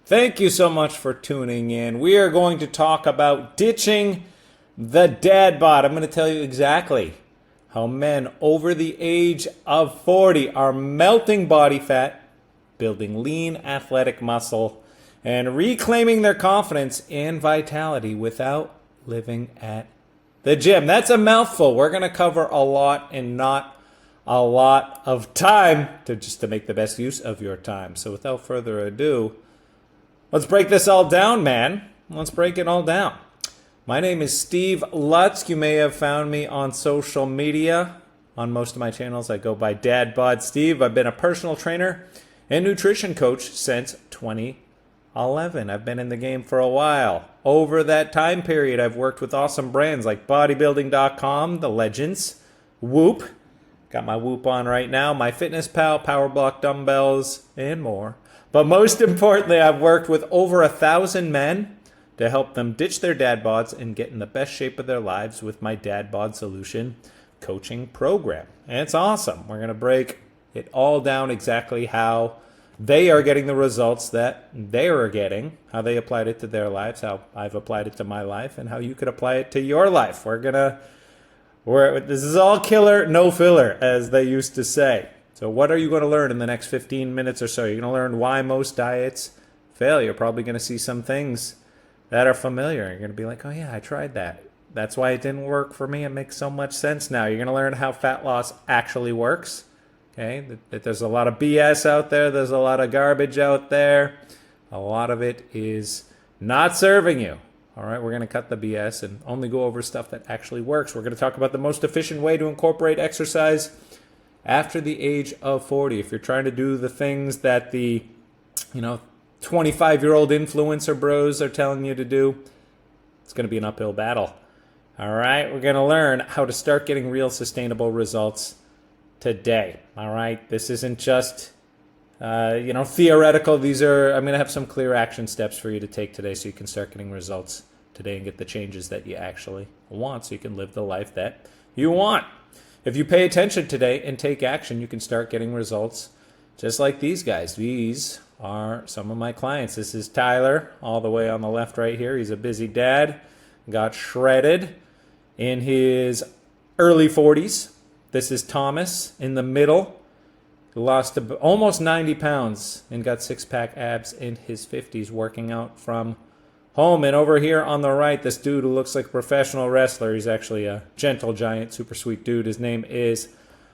Thank you so much for tuning in. We are going to talk about ditching the dad bod. I'm going to tell you exactly how men over the age of 40 are melting body fat, building lean athletic muscle, and reclaiming their confidence and vitality without living at the gym. That's a mouthful. We're going to cover a lot and not a lot of time to make the best use of your time. So without further ado, let's break this all down, man. Let's break it all down. My name is Steve Lutz. You may have found me on social media. On most of my channels, I go by Dad Bod Steve. I've been a personal trainer and nutrition coach since 2011. I've been in the game for a while. Over that time period, I've worked with awesome brands like bodybuilding.com, the Legends, Whoop. Got my Whoop on right now, MyFitnessPal, PowerBlock dumbbells, and more. But most importantly, I've worked with over 1,000 men to help them ditch their dad bods and get in the best shape of their lives with my Dad Bod Solution coaching program. And it's awesome. We're going to break it all down exactly how they are getting the results that they are getting, how they applied it to their lives, how I've applied it to my life, and how you could apply it to your life. This is all killer, no filler, as they used to say. So what are you going to learn in the next 15 minutes or so? You're going to learn why most diets fail. You're probably going to see some things that are familiar. You're going to be like, oh yeah, I tried that. That's why it didn't work for me. It makes so much sense now. You're going to learn how fat loss actually works. Okay, that there's a lot of BS out there. There's a lot of garbage out there. A lot of it is not serving you. All right, we're going to cut the BS and only go over stuff that actually works. We're going to talk about the most efficient way to incorporate exercise after the age of 40. If you're trying to do the things that the 25-year-old influencer bros are telling you to do, it's going to be an uphill battle. All right, we're going to learn how to start getting real sustainable results today. All right, this isn't just theoretical. I'm going to have some clear action steps for you to take today so you can start getting results today and get the changes that you actually want so you can live the life that you want. If you pay attention today and take action, you can start getting results just like these guys. These are some of my clients. This is Tyler, all the way on the left right here. He's a busy dad, got shredded in his early 40s. This is Thomas in the middle. He lost almost 90 pounds and got six-pack abs in his 50s working out from home. And over here on the right, this dude who looks like a professional wrestler. He's actually a gentle giant, super sweet dude. His name is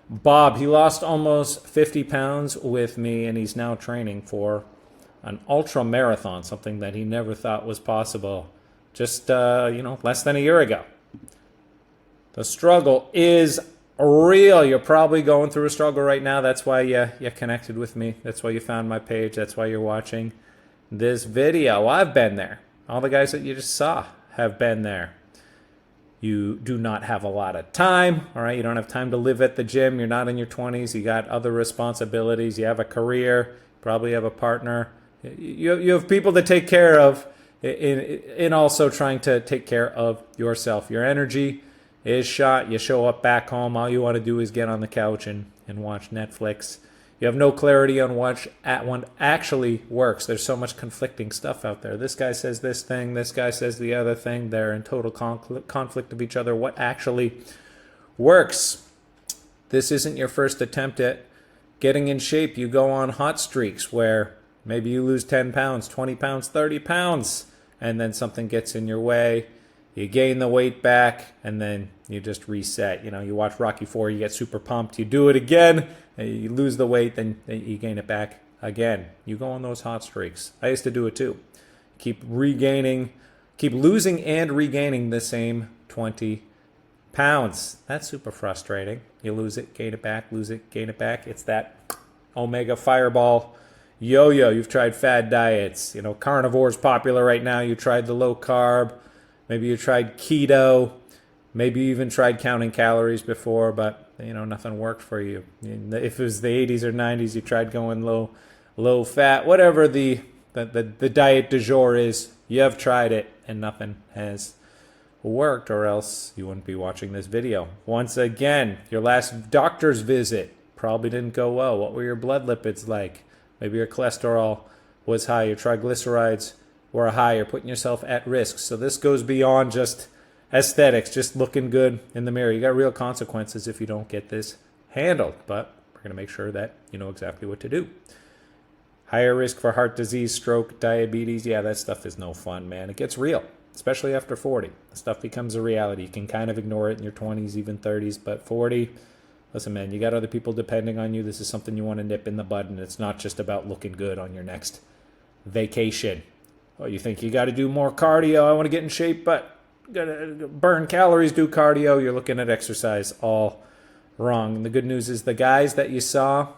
Bob. He lost almost 50 pounds with me, and he's now training for an ultra marathon, something that he never thought was possible just less than a year ago. The struggle is real. You're probably going through a struggle right now. That's why you connected with me. That's why you found my page. That's why you're watching this video. I've been there. All the guys that you just saw have been there. You do not have a lot of time, all right? You don't have time to live at the gym. You're not in your 20s. You got other responsibilities. You have a career. Probably have a partner. You have people to take care of in also trying to take care of yourself. Your energy is shot. You show up back home. All you want to do is get on the couch and watch Netflix. You have no clarity on what actually works. There's so much conflicting stuff out there. This guy says this thing. This guy says the other thing. They're in total conflict of each other. What actually works? This isn't your first attempt at getting in shape. You go on hot streaks where maybe you lose 10 pounds, 20 pounds, 30 pounds, and then something gets in your way. You gain the weight back, and then you just reset. You watch Rocky IV, you get super pumped. You do it again, you lose the weight, then you gain it back again. You go on those hot streaks. I used to do it too. Keep losing and regaining the same 20 pounds. That's super frustrating. You lose it, gain it back, lose it, gain it back. It's that Omega Fireball yo-yo. You've tried fad diets. Carnivore's popular right now. You tried the low carb. Maybe you tried keto. Maybe you even tried counting calories before, but nothing worked for you. If it was the 80s or 90s, you tried going low fat, whatever the diet du jour is. You have tried it and nothing has worked, or else you wouldn't be watching this video. Once again, your last doctor's visit probably didn't go well. What were your blood lipids like? Maybe your cholesterol was high, your triglycerides were high, you're putting yourself at risk. So this goes beyond just aesthetics, just looking good in the mirror. You got real consequences if you don't get this handled, but we're going to make sure that you know exactly what to do. Higher risk for heart disease, stroke, diabetes. Yeah, that stuff is no fun, man. It gets real, especially after 40. The stuff becomes a reality. You can kind of ignore it in your 20s, even 30s, but 40, listen, man, you got other people depending on you. This is something you want to nip in the bud, and it's not just about looking good on your next vacation. Oh, you think you got to do more cardio? I want to get in shape, but got to burn calories, do cardio. You're looking at exercise all wrong. And the good news is the guys that you saw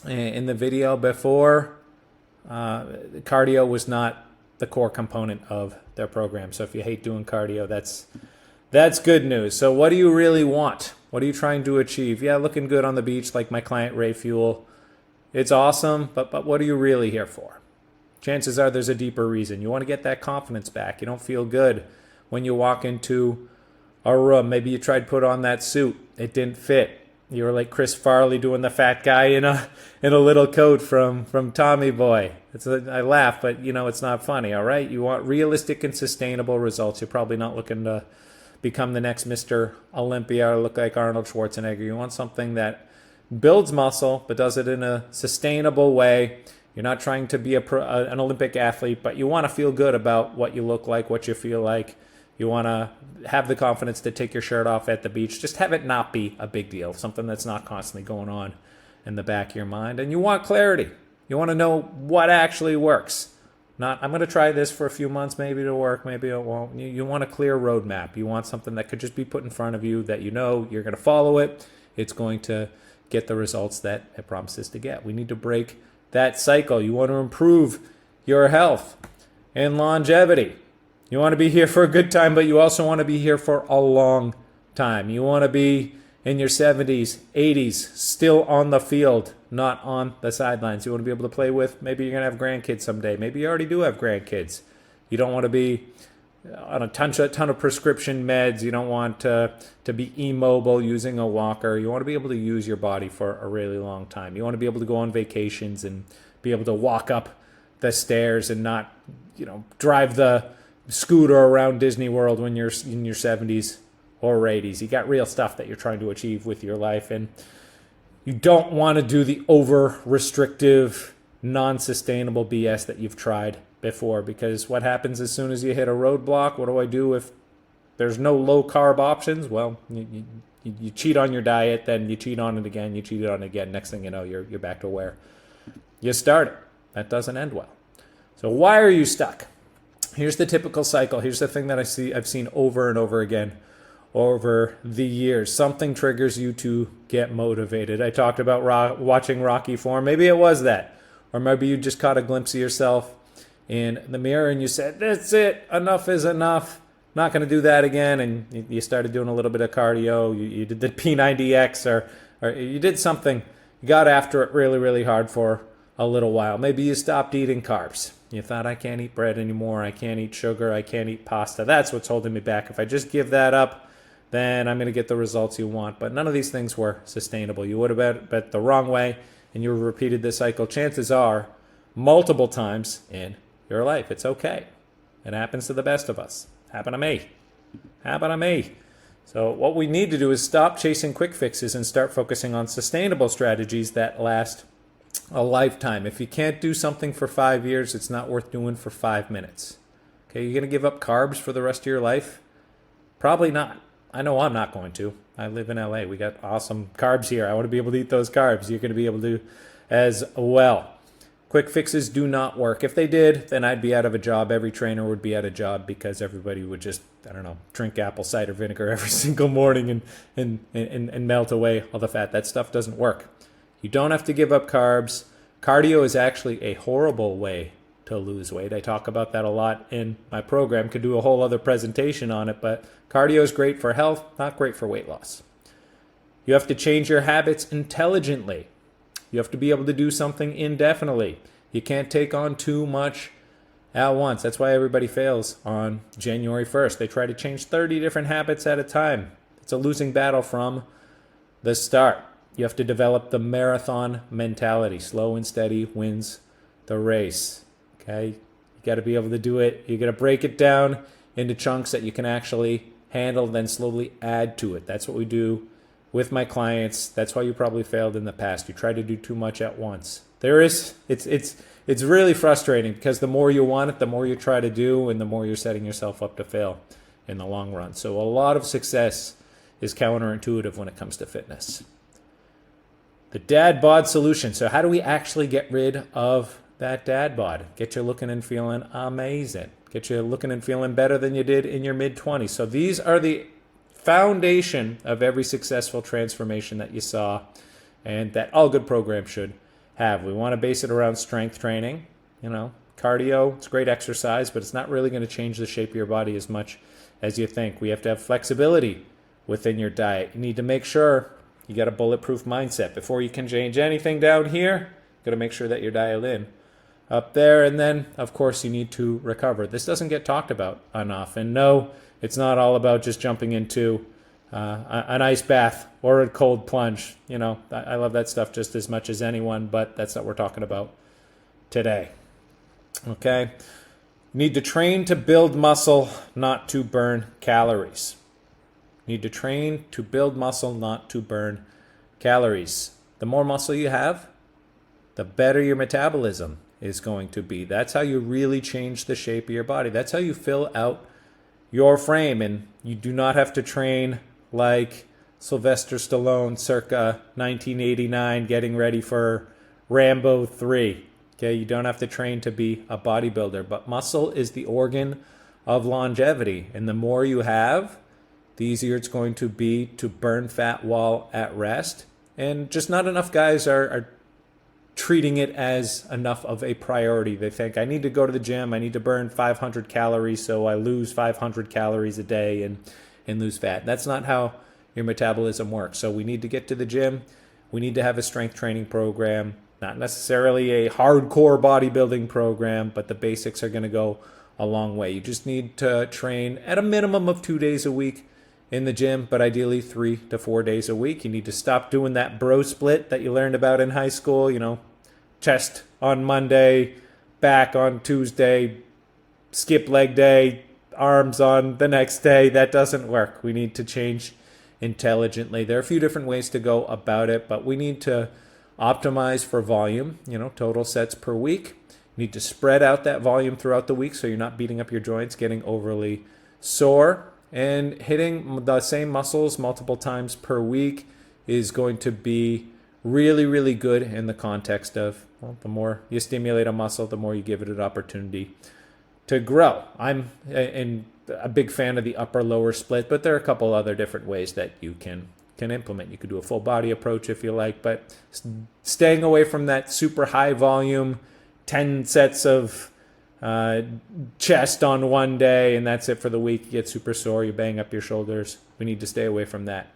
in the video before, cardio was not the core component of their program. So if you hate doing cardio, that's good news. So what do you really want? What are you trying to achieve? Yeah, looking good on the beach like my client Ray Fuel. It's awesome, but what are you really here for? Chances are there's a deeper reason. You want to get that confidence back. You don't feel good when you walk into a room. Maybe you tried to put on that suit. It didn't fit. You were like Chris Farley doing the fat guy in a little coat from Tommy Boy. I laugh, but you know it's not funny, all right? You want realistic and sustainable results. You're probably not looking to become the next Mr. Olympia or look like Arnold Schwarzenegger. You want something that builds muscle but does it in a sustainable way. You're not trying to be an Olympic athlete, but you want to feel good about what you look like, what you feel like. You want to have the confidence to take your shirt off at the beach. Just have it not be a big deal, something that's not constantly going on in the back of your mind. And you want clarity. You want to know what actually works. Not, I'm going to try this for a few months, maybe it'll work, maybe it won't. You want a clear roadmap. You want something that could just be put in front of you that you know you're going to follow it. It's going to get the results that it promises to get. We need to break that cycle. You want to improve your health and longevity. You want to be here for a good time, but you also want to be here for a long time. You want to be in your 70s, 80s, still on the field, not on the sidelines. You want to be able to play with, maybe you're going to have grandkids someday. Maybe you already do have grandkids. You don't want to be on a ton of prescription meds. You don't want to be immobile using a walker. You want to be able to use your body for a really long time. You want to be able to go on vacations and be able to walk up the stairs and not, drive the scooter around Disney World when you're in your 70s or 80s. You got real stuff that you're trying to achieve with your life, and you don't want to do the over restrictive, non-sustainable BS that you've tried before, because what happens as soon as you hit a roadblock? What do I do if there's no low carb options? Well, you cheat on your diet, then you cheat on it again, you cheat on it again. Next thing you know, you're back to where you started. That doesn't end well. So why are you stuck? Here's the typical cycle. Here's the thing that I've seen over and over again over the years. Something triggers you to get motivated. I talked about watching Rocky 4. Maybe it was that. Or maybe you just caught a glimpse of yourself in the mirror and you said, that's it, enough is enough. Not going to do that again. And you started doing a little bit of cardio. You did the P90X or you did something. You got after it really, really hard for a little while. Maybe you stopped eating carbs. You thought, I can't eat bread anymore. I can't eat sugar. I can't eat pasta. That's what's holding me back. If I just give that up, then I'm going to get the results you want. But none of these things were sustainable. You would have bet the wrong way, and you repeated this cycle, chances are, multiple times in your life. It's okay. It happens to the best of us. Happened to me. Happened to me. So what we need to do is stop chasing quick fixes and start focusing on sustainable strategies that last a lifetime. If you can't do something for 5 years, it's not worth doing for 5 minutes. Okay, you're going to give up carbs for the rest of your life? Probably not. I know I'm not going to. I live in LA. We got awesome carbs here. I want to be able to eat those carbs. You're going to be able to as well. Quick fixes do not work. If they did, then I'd be out of a job. Every trainer would be out of a job because everybody would just, drink apple cider vinegar every single morning and melt away all the fat. That stuff doesn't work. You don't have to give up carbs. Cardio is actually a horrible way to lose weight. I talk about that a lot in my program. Could do a whole other presentation on it, but cardio is great for health, not great for weight loss. You have to change your habits intelligently. You have to be able to do something indefinitely. You can't take on too much at once. That's why everybody fails on January 1st. They try to change 30 different habits at a time. It's a losing battle from the start. You have to develop the marathon mentality. Slow and steady wins the race. Okay, you got to be able to do it. You got to break it down into chunks that you can actually handle, then slowly add to it. That's what we do with my clients. That's why you probably failed in the past. You try to do too much at once. It's really frustrating because the more you want it, the more you try to do, and the more you're setting yourself up to fail in the long run. So a lot of success is counterintuitive when it comes to fitness. The dad bod solution. So how do we actually get rid of that dad bod? Get you looking and feeling amazing. Get you looking and feeling better than you did in your mid-20s. So these are the foundation of every successful transformation that you saw and that all good programs should have. We want to base it around strength training. Cardio, it's great exercise, but it's not really going to change the shape of your body as much as you think. We have to have flexibility within your diet. You need to make sure you got a bulletproof mindset. Before you can change anything down here, you got to make sure that you're dialed in up there. And then, of course, you need to recover. This doesn't get talked about enough. And no, it's not all about just jumping into an ice bath or a cold plunge. I love that stuff just as much as anyone, but that's not what we're talking about today. Okay? You need to train to build muscle, not to burn calories. Need to train to build muscle, not to burn calories. The more muscle you have, the better your metabolism is going to be. That's how you really change the shape of your body. That's how you fill out your frame. And you do not have to train like Sylvester Stallone circa 1989 getting ready for Rambo 3. Okay, you don't have to train to be a bodybuilder, but muscle is the organ of longevity. And the more you have, the easier it's going to be to burn fat while at rest. And just not enough guys are treating it as enough of a priority. They think, I need to go to the gym, I need to burn 500 calories, so I lose 500 calories a day and lose fat. That's not how your metabolism works. So we need to get to the gym. We need to have a strength training program, not necessarily a hardcore bodybuilding program, but the basics are going to go a long way. You just need to train at a minimum of 2 days a week in the gym, but ideally 3 to 4 days a week. You need to stop doing that bro split that you learned about in high school, chest on Monday, back on Tuesday, skip leg day, arms on the next day. That doesn't work. We need to change intelligently. There are a few different ways to go about it, but we need to optimize for volume, total sets per week. You need to spread out that volume throughout the week so you're not beating up your joints, getting overly sore. And hitting the same muscles multiple times per week is going to be really, really good in the context of, the more you stimulate a muscle, the more you give it an opportunity to grow. I'm a big fan of the upper-lower split, but there are a couple other different ways that you can implement. You could do a full body approach if you like, but staying away from that super high volume, 10 sets of chest on one day and that's it for the week. You get super sore, you bang up your shoulders. We need to stay away from that.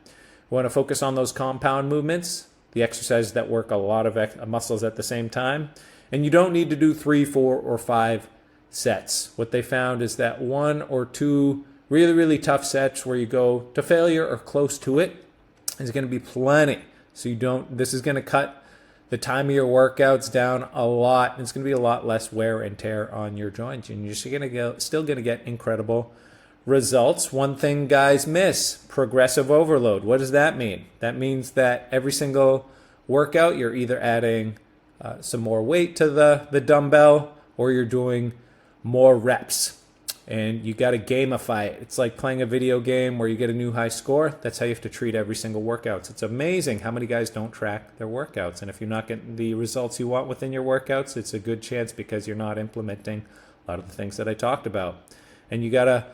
We want to focus on those compound movements, the exercises that work a lot of muscles at the same time. And you don't need to do 3, 4, or 5 sets. What they found is that 1 or 2 really, really tough sets where you go to failure or close to it is going to be plenty. So this is going to cut the time of your workouts down a lot. It's going to be a lot less wear and tear on your joints, and you're still going to get incredible results. One thing guys miss, progressive overload. What does that mean? That means that every single workout, you're either adding some more weight to the dumbbell or you're doing more reps. And you got to gamify it. It's like playing a video game where you get a new high score. That's how you have to treat every single workout. It's amazing how many guys don't track their workouts. And if you're not getting the results you want within your workouts, it's a good chance because you're not implementing a lot of the things that I talked about. And you got to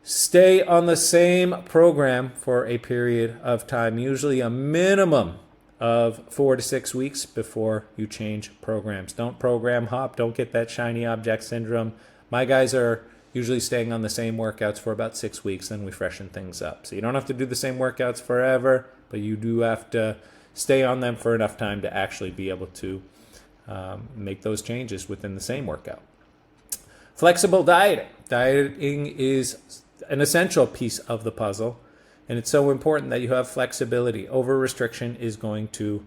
stay on the same program for a period of time, usually a minimum of 4 to 6 weeks before you change programs. Don't program hop. Don't get that shiny object syndrome. My guys are usually staying on the same workouts for about 6 weeks, then we freshen things up. So you don't have to do the same workouts forever, but you do have to stay on them for enough time to actually be able to make those changes within the same workout. Flexible dieting. Dieting is an essential piece of the puzzle, and it's so important that you have flexibility. Over restriction is going to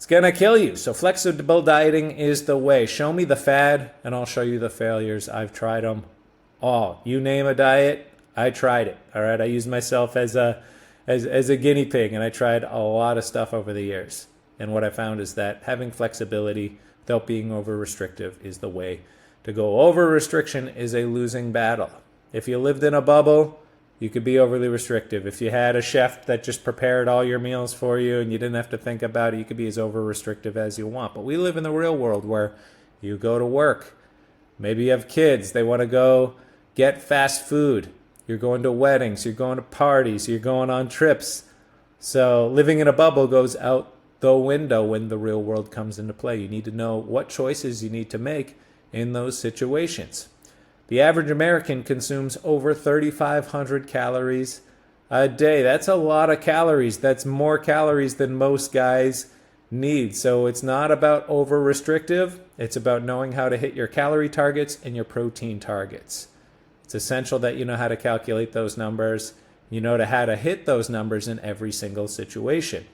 It's going to kill you. So flexible dieting is the way. Show me the fad, and I'll show you the failures. I've tried them all. You name a diet, I tried it. All right, I used myself as a guinea pig, and I tried a lot of stuff over the years. And what I found is that having flexibility without being over restrictive is the way to go. Over restriction is a losing battle. If you lived in a bubble, you could be overly restrictive. If you had a chef that just prepared all your meals for you and you didn't have to think about it, you could be as over restrictive as you want. But we live in the real world where you go to work. Maybe you have kids. They want to go get fast food. You're going to weddings. You're going to parties. You're going on trips. So living in a bubble goes out the window when the real world comes into play. You need to know what choices you need to make in those situations. The average American consumes over 3,500 calories a day. That's a lot of calories. That's more calories than most guys need. So it's not about over restrictive. It's about knowing how to hit your calorie targets and your protein targets. It's essential that you know how to calculate those numbers. You know how to hit those numbers in every single situation.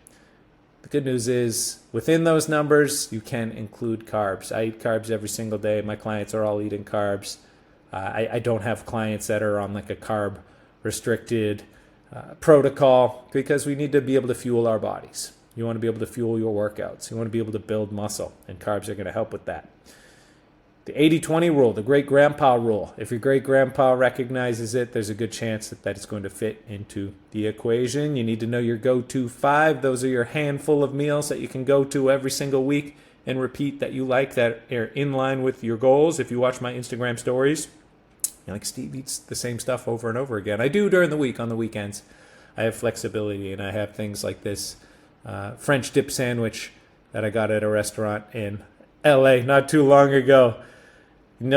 The good news is within those numbers, you can include carbs. I eat carbs every single day. My clients are all eating carbs. I don't have clients that are on like a carb restricted protocol because we need to be able to fuel our bodies. You want to be able to fuel your workouts. You want to be able to build muscle, and carbs are going to help with that. The 80-20 rule, the great grandpa rule. If your great grandpa recognizes it, there's a good chance that it's going to fit into the equation. You need to know your go-to 5. Those are your handful of meals that you can go to every single week and repeat that you like, that are in line with your goals. If you watch my Instagram stories, you're like, Steve eats the same stuff over and over again. I do during the week. On the weekends, I have flexibility, and I have things like this French dip sandwich that I got at a restaurant in LA not too long ago. You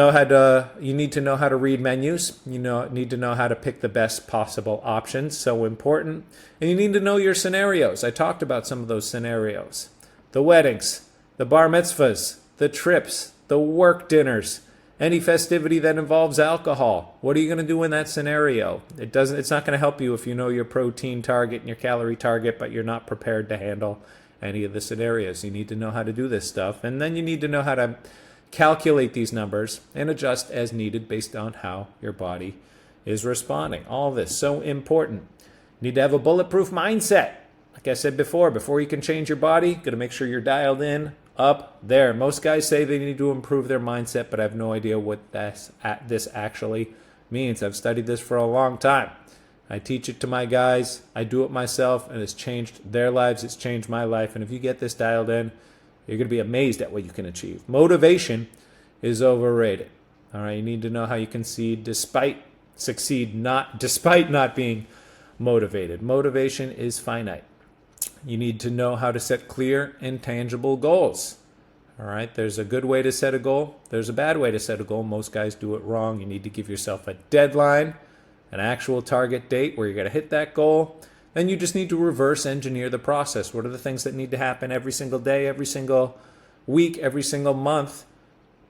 need to know how to read menus. Need to know how to pick the best possible options. So important. And you need to know your scenarios. I talked about some of those scenarios. The weddings, the bar mitzvahs, the trips, the work dinners, any festivity that involves alcohol. What are you going to do in that scenario? It's not going to help you if you know your protein target and your calorie target, but you're not prepared to handle any of the scenarios. You need to know how to do this stuff. And then you need to know how to calculate these numbers and adjust as needed based on how your body is responding. All of this so important. You need to have a bulletproof mindset. Like I said before you can change your body, got to make sure you're dialed in up there. Most guys say they need to improve their mindset, but I have no idea what this actually means. I've studied this for a long time. I teach it to my guys. I do it myself, and it's changed their lives. It's changed my life. And if you get this dialed in, you're going to be amazed at what you can achieve. Motivation is overrated. All right, you need to know how you can succeed despite not being motivated. Motivation is finite. You need to know how to set clear and tangible goals. All right, there's a good way to set a goal. There's a bad way to set a goal. Most guys do it wrong. You need to give yourself a deadline, an actual target date where you're going to hit that goal. Then you just need to reverse engineer the process. What are the things that need to happen every single day, every single week, every single month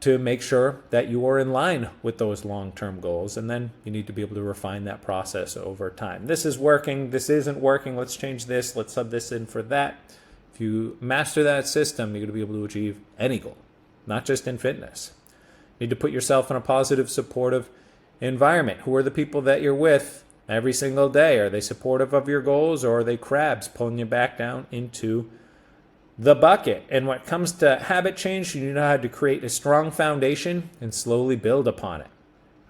to make sure that you are in line with those long-term goals? And then you need to be able to refine that process over time. This is working. This isn't working. Let's change this. Let's sub this in for that. If you master that system, you're going to be able to achieve any goal, not just in fitness. You need to put yourself in a positive, supportive environment. Who are the people that you're with every single day? Are they supportive of your goals, or are they crabs pulling you back down into the bucket? And when it comes to habit change, you know how to create a strong foundation and slowly build upon it.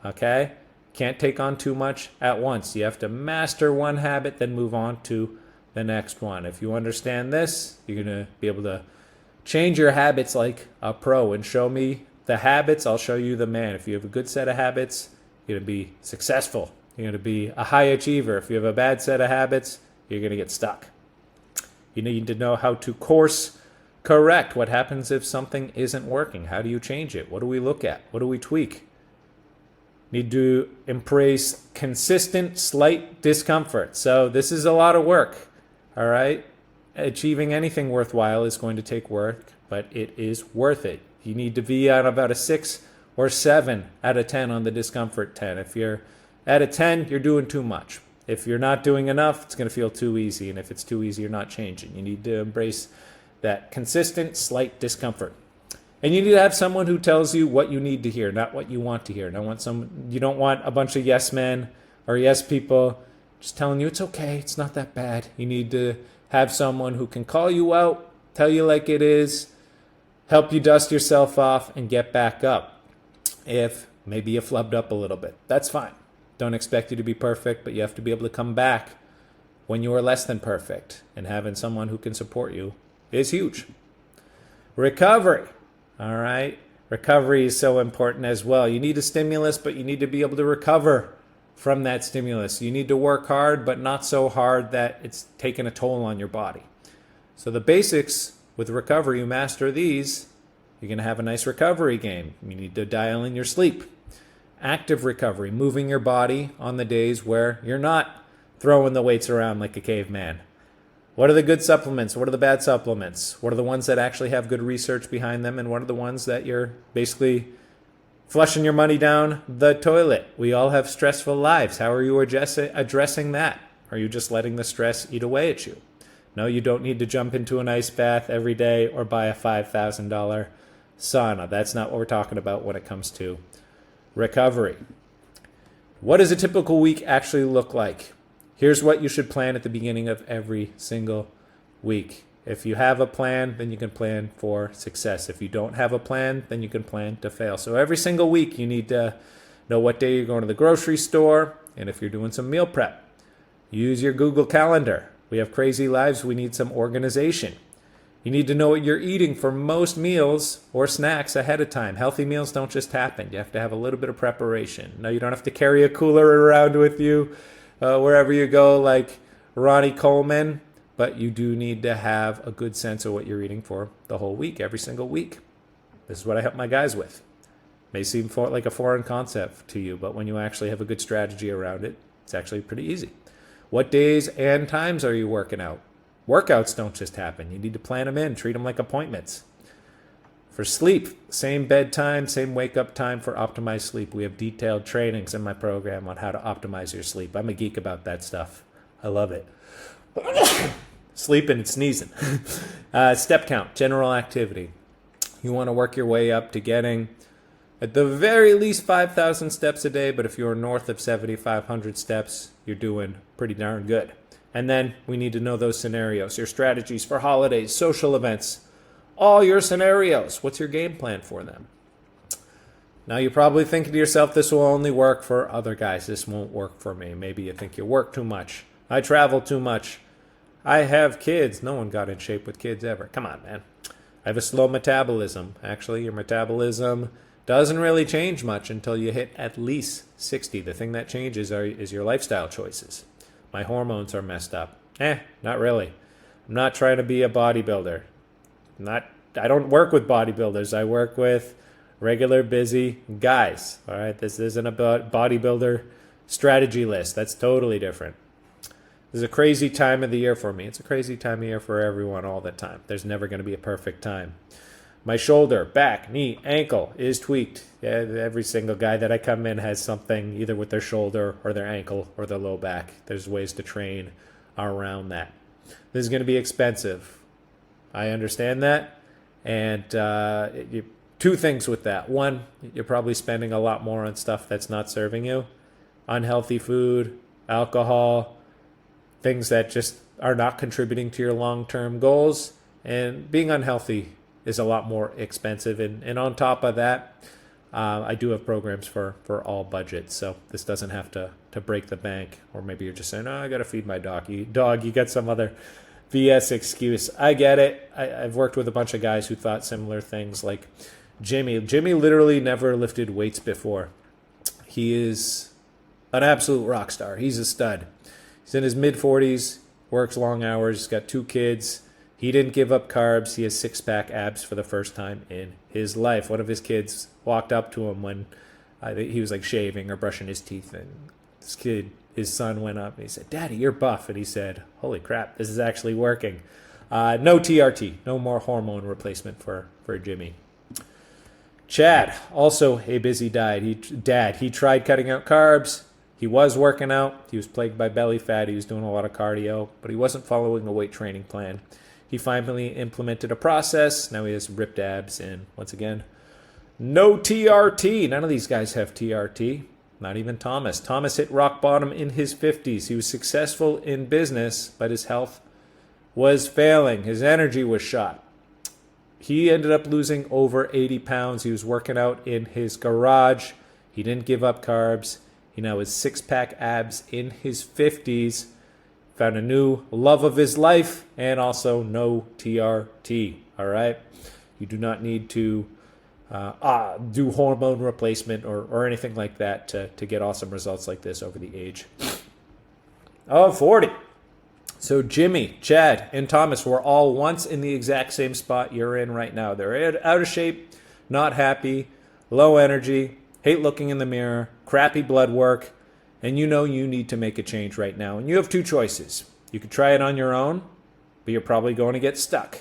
Okay? Can't take on too much at once. You have to master one habit, then move on to the next one. If you understand this, you're going to be able to change your habits like a pro. And show me the habits, I'll show you the man. If you have a good set of habits, you're going to be successful. You're going to be a high achiever. If you have a bad set of habits, you're going to get stuck. You need to know how to course correct. What happens if something isn't working? How do you change it? What do we look at? What do we tweak? Need to embrace consistent, slight discomfort. So this is a lot of work, all right? Achieving anything worthwhile is going to take work, but it is worth it. You need to be at about a 6 or 7 out of 10 on the discomfort 10. If you're at a 10, you're doing too much. If you're not doing enough, it's going to feel too easy. And if it's too easy, you're not changing. You need to embrace that consistent, slight discomfort. And you need to have someone who tells you what you need to hear, not what you want to hear. You don't want a bunch of yes men or yes people just telling you it's okay, it's not that bad. You need to have someone who can call you out, tell you like it is, help you dust yourself off and get back up. If maybe you flubbed up a little bit, that's fine. Don't expect you to be perfect, but you have to be able to come back when you are less than perfect. And having someone who can support you is huge. Recovery. All right. Recovery is so important as well. You need a stimulus, but you need to be able to recover from that stimulus. You need to work hard, but not so hard that it's taking a toll on your body. So the basics with recovery, you master these, you're going to have a nice recovery game. You need to dial in your sleep. Active recovery, moving your body on the days where you're not throwing the weights around like a caveman. What are the good supplements? What are the bad supplements? What are the ones that actually have good research behind them? And what are the ones that you're basically flushing your money down the toilet? We all have stressful lives. How are you addressing that? Are you just letting the stress eat away at you? No, you don't need to jump into an ice bath every day or buy a $5,000 sauna. That's not what we're talking about when it comes to recovery. What does a typical week actually look like? Here's what you should plan at the beginning of every single week. If you have a plan, then you can plan for success. If you don't have a plan, then you can plan to fail. So every single week, you need to know what day you're going to the grocery store, and if you're doing some meal prep, use your Google Calendar. We have crazy lives. We need some organization. You need to know what you're eating for most meals or snacks ahead of time. Healthy meals don't just happen. You have to have a little bit of preparation. No, you don't have to carry a cooler around with you wherever you go like Ronnie Coleman, but you do need to have a good sense of what you're eating for the whole week, every single week. This is what I help my guys with. May seem like a foreign concept to you, but when you actually have a good strategy around it, it's actually pretty easy. What days and times are you working out? Workouts don't just happen. You need to plan them in, treat them like appointments. For sleep, same bedtime, same wake-up time for optimized sleep. We have detailed trainings in my program on how to optimize your sleep. I'm a geek about that stuff. I love it. Sleeping and sneezing. Step count, general activity. You want to work your way up to getting at the very least 5,000 steps a day, but if you're north of 7,500 steps, you're doing pretty darn good. And then we need to know those scenarios, your strategies for holidays, social events, all your scenarios. What's your game plan for them? Now you're probably thinking to yourself, this will only work for other guys. This won't work for me. Maybe you think you work too much. I travel too much. I have kids. No one got in shape with kids ever. Come on, man. I have a slow metabolism. Actually, your metabolism doesn't really change much until you hit at least 60. The thing that changes is your lifestyle choices. My hormones are messed up. Not really. I'm not trying to be a bodybuilder. I don't work with bodybuilders. I work with regular busy guys. All right, this isn't a bodybuilder strategy list. That's totally different. This is a crazy time of the year for me. It's a crazy time of year for everyone all the time. There's never going to be a perfect time. My shoulder, back, knee, ankle is tweaked. Yeah, every single guy that I come in has something either with their shoulder or their ankle or their low back. There's ways to train around that. This is going to be expensive. I understand that. And two things with that. One, you're probably spending a lot more on stuff that's not serving you. Unhealthy food, alcohol, things that just are not contributing to your long-term goals. And being unhealthy is a lot more expensive. And on top of that, I do have programs for all budgets. So this doesn't have to break the bank. Or maybe you're just saying, I got to feed my dog. You got some other BS excuse. I get it. I've worked with a bunch of guys who thought similar things, like Jimmy. Jimmy literally never lifted weights before. He is an absolute rock star. He's a stud. He's in his mid-40s, works long hours, he's got 2 kids. He didn't give up carbs. He has 6-pack abs for the first time in his life. One of his kids walked up to him when he was like shaving or brushing his teeth, and his son went up and he said, "Daddy, you're buff." And he said, "Holy crap, this is actually working." No TRT, no more hormone replacement for Jimmy. Chad, also a busy dad. He tried cutting out carbs. He was working out. He was plagued by belly fat. He was doing a lot of cardio, but he wasn't following a weight training plan. He finally implemented a process. Now he has ripped abs and, once again, no TRT. None of these guys have TRT. Not even Thomas. Thomas hit rock bottom in his 50s. He was successful in business, but his health was failing. His energy was shot. He ended up losing over 80 pounds. He was working out in his garage. He didn't give up carbs. He now has six-pack abs in his 50s. Found a new love of his life and also no TRT. All right? You do not need to do hormone replacement or anything like that to get awesome results like this over the age of 40. So Jimmy, Chad, and Thomas were all once in the exact same spot you're in right now. They're out of shape, not happy, low energy, hate looking in the mirror, crappy blood work, and you know you need to make a change right now. And you have two choices. You could try it on your own, but you're probably going to get stuck.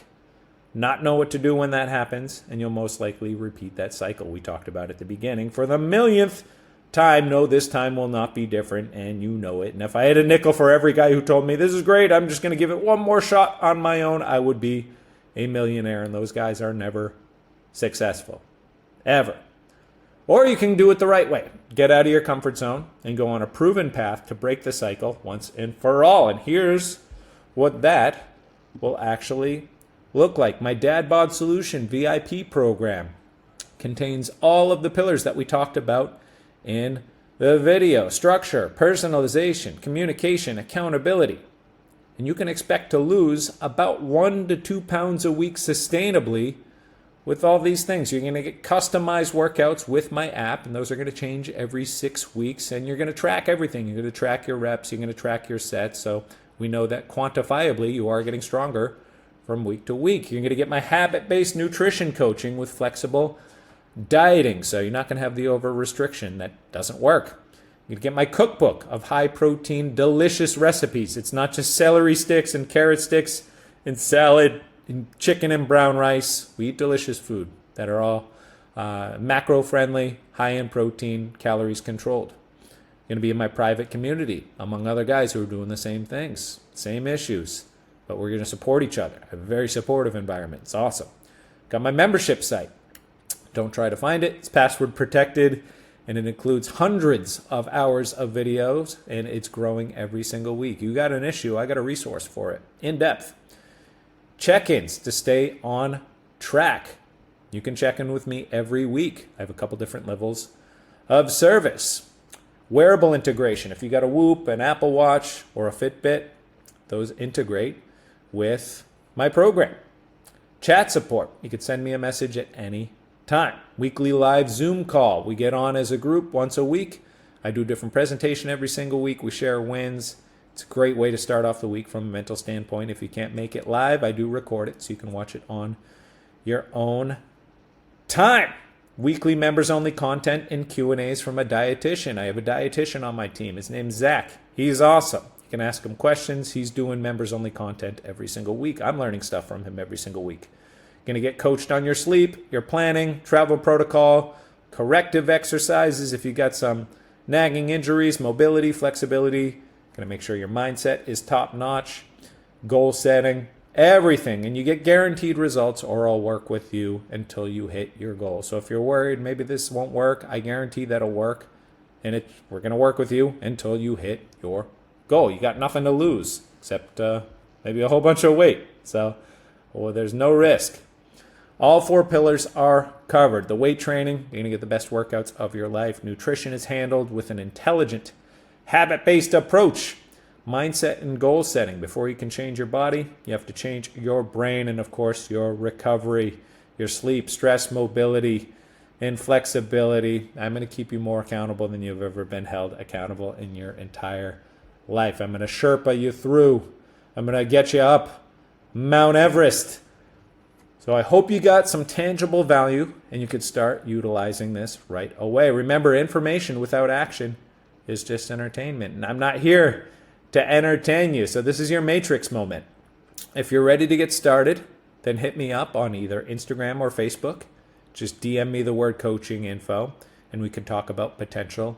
Not know what to do when that happens, and you'll most likely repeat that cycle we talked about at the beginning for the millionth time. No, this time will not be different, and you know it. And if I had a nickel for every guy who told me, this is great, I'm just going to give it one more shot on my own, I would be a millionaire, and those guys are never successful. Ever. Or you can do it the right way. Get out of your comfort zone and go on a proven path to break the cycle once and for all. And here's what that will actually look like. My Dad Bod Solution VIP program contains all of the pillars that we talked about in the video. Structure, personalization, communication, accountability. And you can expect to lose about 1 to 2 pounds a week sustainably with all these things. You're going to get customized workouts with my app, and those are going to change every 6 weeks. And you're going to track everything. You're going to track your reps. You're going to track your sets. So we know that quantifiably you are getting stronger from week to week. You're going to get my habit-based nutrition coaching with flexible dieting. So you're not going to have the over-restriction. That doesn't work. You're going to get my cookbook of high-protein, delicious recipes. It's not just celery sticks and carrot sticks and salad and chicken and brown rice. We eat delicious food that are all macro-friendly, high in protein, calories controlled. Going to be in my private community among other guys who are doing the same things, same issues, but we're going to support each other. A very supportive environment. It's awesome. Got my membership site. Don't try to find it. It's password protected, and it includes hundreds of hours of videos, and it's growing every single week. You got an issue, I got a resource for it, in depth. Check-ins to stay on track. You can check in with me every week. I have a couple different levels of service. Wearable integration. If you got a Whoop, an Apple Watch, or a Fitbit, those integrate with my program. Chat support. You could send me a message at any time. Weekly live Zoom call. We get on as a group once a week. I do a different presentation every single week. We share wins. It's a great way to start off the week from a mental standpoint. If you can't make it live, I do record it so you can watch it on your own time. Weekly members-only content and Q&As from a dietitian. I have a dietitian on my team. His name's Zach. He's awesome. You can ask him questions. He's doing members-only content every single week. I'm learning stuff from him every single week. Going to get coached on your sleep, your planning, travel protocol, corrective exercises if you got some nagging injuries, mobility, flexibility. Going to make sure your mindset is top-notch, goal setting, everything. And you get guaranteed results, or I'll work with you until you hit your goal. So if you're worried maybe this won't work, I guarantee that'll work. And we're going to work with you until you hit your goal. You got nothing to lose except maybe a whole bunch of weight. So there's no risk. All 4 pillars are covered. The weight training, you're going to get the best workouts of your life. Nutrition is handled with an intelligent, habit-based approach. Mindset and goal setting. Before you can change your body, you have to change your brain and, of course, your recovery, your sleep, stress, mobility, and flexibility. I'm going to keep you more accountable than you've ever been held accountable in your entire life. I'm going to Sherpa you through. I'm going to get you up Mount Everest. So I hope you got some tangible value and you could start utilizing this right away. Remember, information without action is just entertainment. And I'm not here to entertain you. So this is your Matrix moment. If you're ready to get started, then hit me up on either Instagram or Facebook. Just DM me the word coaching info and we can talk about potential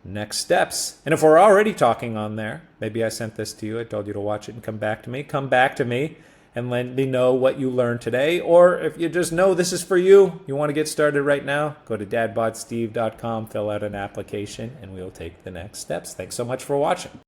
next steps. And if we're already talking on there, maybe I sent this to you, I told you to watch it and come back to me and let me know what you learned today. Or if you just know this is for you, you want to get started right now, go to dadbodsteve.com, fill out an application, and we'll take the next steps. Thanks so much for watching.